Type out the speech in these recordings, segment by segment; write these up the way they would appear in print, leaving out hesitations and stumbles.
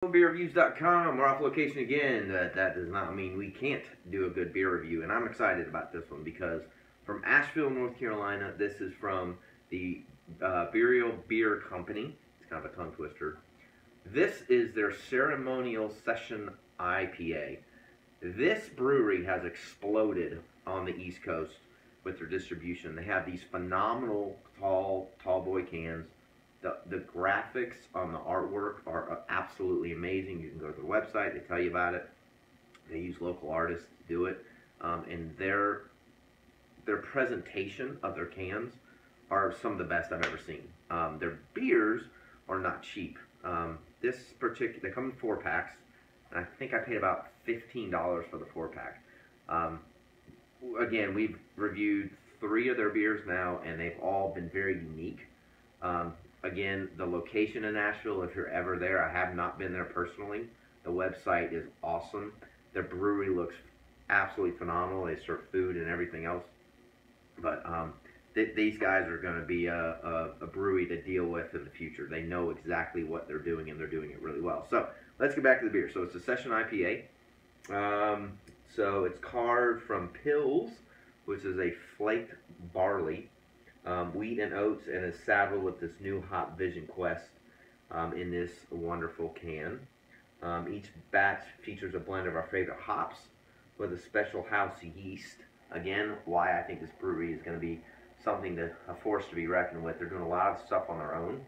Beerreviews.com. We're off location again. That does not mean we can't do a good beer review, and I'm excited about this one because from Asheville, North Carolina, this is from the Burial Beer Company. It's kind of a tongue twister. This is their Ceremonial Session IPA. This brewery has exploded on the East Coast with their distribution. They have these phenomenal tall boy cans. The graphics on the artwork are absolutely amazing. You can go to the website, they tell you about it. They use local artists to do it. And their presentation of their cans are some of the best I've ever seen. Their beers are not cheap. They come in 4-packs, and I think I paid about $15 for the 4-pack. Again, we've reviewed 3 of their beers now, and they've all been very unique. Again, the location in Nashville, if you're ever there, I have not been there personally. The website is awesome. Their brewery looks absolutely phenomenal. They serve food and everything else. But these guys are going to be a brewery to deal with in the future. They know exactly what they're doing, and they're doing it really well. So let's get back to the beer. So it's a Session IPA. So it's carved from Pills, which is a flaked barley. Wheat and oats, and is saddled with this new Hop Vision Quest in this wonderful can. Each batch features a blend of our favorite hops with a special house yeast. Again, why I think this brewery is going to be a force to be reckoned with. They're doing a lot of stuff on their own.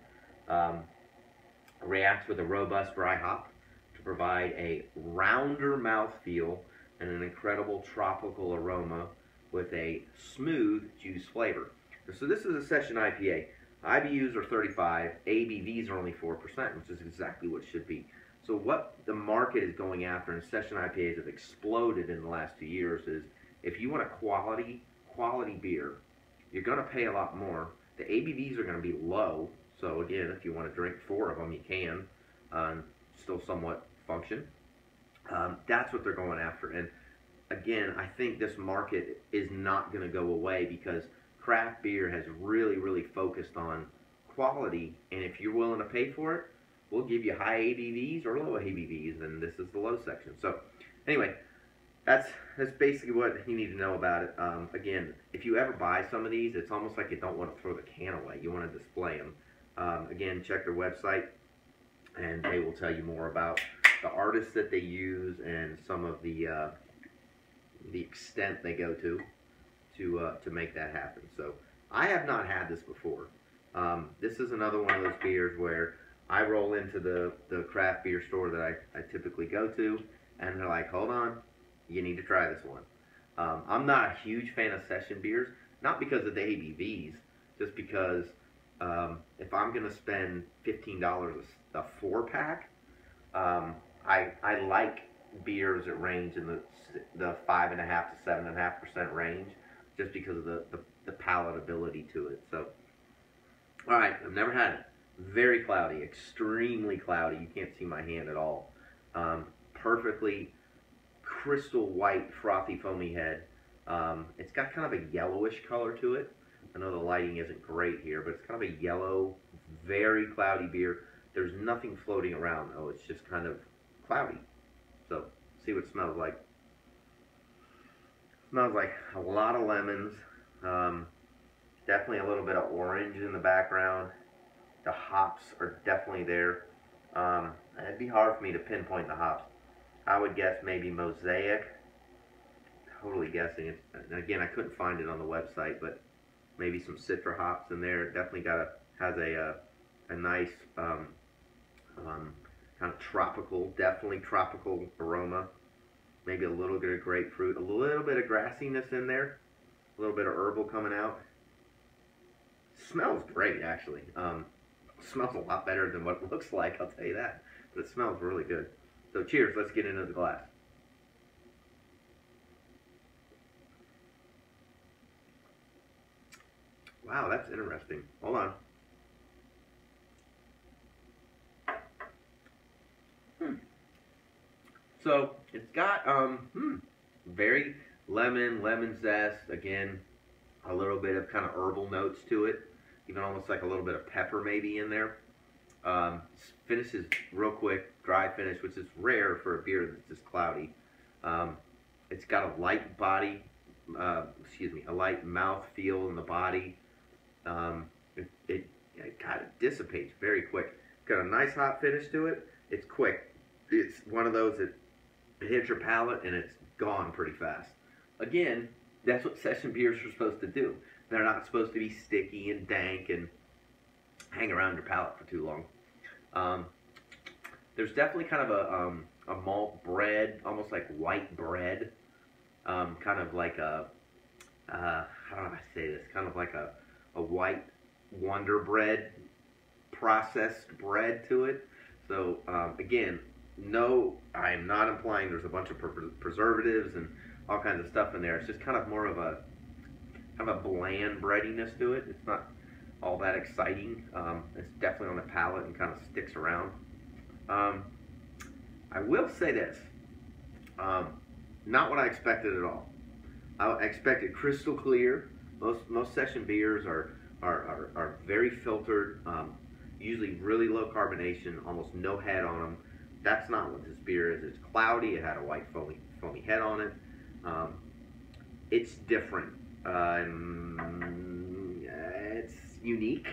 Reacts with a robust dry hop to provide a rounder mouthfeel and an incredible tropical aroma with a smooth juice flavor. So this is a Session IPA. IBUs are 35, ABVs are only 4%, which is exactly what it should be. So what the market is going after, and Session IPAs have exploded in the last 2 years, is if you want a quality beer, you're going to pay a lot more. The ABVs are going to be low, so again, if you want to drink 4 of them, you can, still somewhat function. That's what they're going after. And again, I think this market is not going to go away because craft beer has really focused on quality, and if you're willing to pay for it, we'll give you high ABVs or low ABVs, and this is the low section. So anyway, that's basically what you need to know about it. Again, if you ever buy some of these, it's almost like you don't want to throw the can away. You want to display them. Again, check their website, and they will tell you more about the artists that they use and some of the extent they go to make that happen. So I have not had this before. This is another one of those beers where I roll into the craft beer store that I typically go to, and they're like, hold on, you need to try this one. I'm not a huge fan of session beers, not because of the ABVs, just because if I'm going to spend $15 a 4-pack, I like beers that range in the 5.5 to 7.5% range, just because of the palatability to it. So, all right, I've never had it. Very cloudy, extremely cloudy. You can't see my hand at all. Perfectly crystal white, frothy, foamy head. It's got kind of a yellowish color to it. I know the lighting isn't great here, but it's kind of a yellow, very cloudy beer. There's nothing floating around, though. It's just kind of cloudy. So, see what it smells like. Smells like a lot of lemons, definitely a little bit of orange in the background. The hops are definitely there. It'd be hard for me to pinpoint the hops. I would guess maybe Mosaic. Totally guessing it. And again, I couldn't find it on the website, but maybe some Citra hops in there. It definitely has a nice kind of tropical, definitely tropical aroma. Maybe a little bit of grapefruit, a little bit of grassiness in there, a little bit of herbal coming out. Smells great, actually. Smells a lot better than what it looks like, I'll tell you that. But it smells really good. So cheers, let's get into the glass. Wow, that's interesting. Hold on. So it's got very lemon zest. Again, a little bit of kind of herbal notes to it, even almost like a little bit of pepper maybe in there. Finishes real quick, dry finish, which is rare for a beer that's this cloudy. It's got a light body, a light mouth feel in the body. It kind of dissipates very quick. Got a nice hot finish to it. It's quick. It's one of those that it hits your palate and it's gone pretty fast. Again, that's what session beers are supposed to do. They're not supposed to be sticky and dank and hang around your palate for too long. There's definitely kind of a malt bread, almost like white bread, kind of like a, how do I say this, kind of like a white Wonder Bread, processed bread to it. So again, no, I am not implying there's a bunch of preservatives and all kinds of stuff in there. It's just kind of more of a bland breadiness to it. It's not all that exciting. It's definitely on the palate and kind of sticks around. I will say this, not what I expected at all. I expected crystal clear. Most session beers are very filtered, usually really low carbonation, almost no head on them. That's not what this beer is. It's cloudy. It had a white foamy head on it. It's different. It's unique.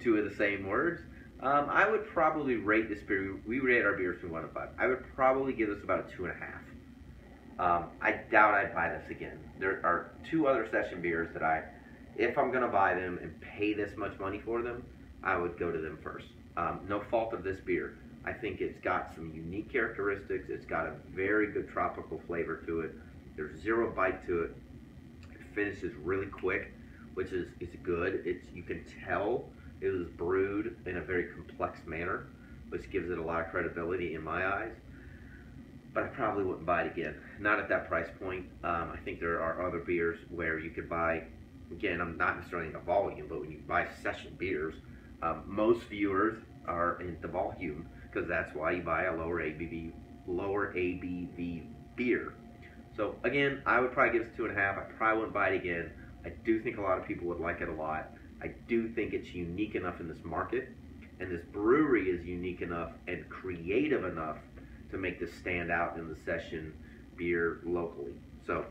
Two of the same words. I would probably rate this beer. We rate our beers from 1 to 5. I would probably give this about a 2.5. I doubt I'd buy this again. There are 2 other session beers that if I'm going to buy them and pay this much money for them, I would go to them first. No fault of this beer. I think it's got some unique characteristics. It's got a very good tropical flavor to it. There's 0 bite to it. It finishes really quick, which is good. You can tell it was brewed in a very complex manner, which gives it a lot of credibility in my eyes. But I probably wouldn't buy it again. Not at that price point. I think there are other beers where you could buy, again, I'm not necessarily in the volume, but when you buy session beers, most viewers are into volume because that's why you buy a lower ABV beer. So again, I would probably give it 2.5. I probably wouldn't buy it again. I do think a lot of people would like it a lot. I do think it's unique enough in this market, and this brewery is unique enough and creative enough to make this stand out in the session beer locally. So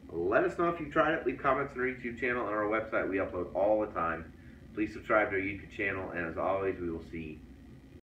let us know if you've tried it. Leave comments on our YouTube channel and our website. We upload all the time. Please subscribe to our YouTube channel, and as always, we will see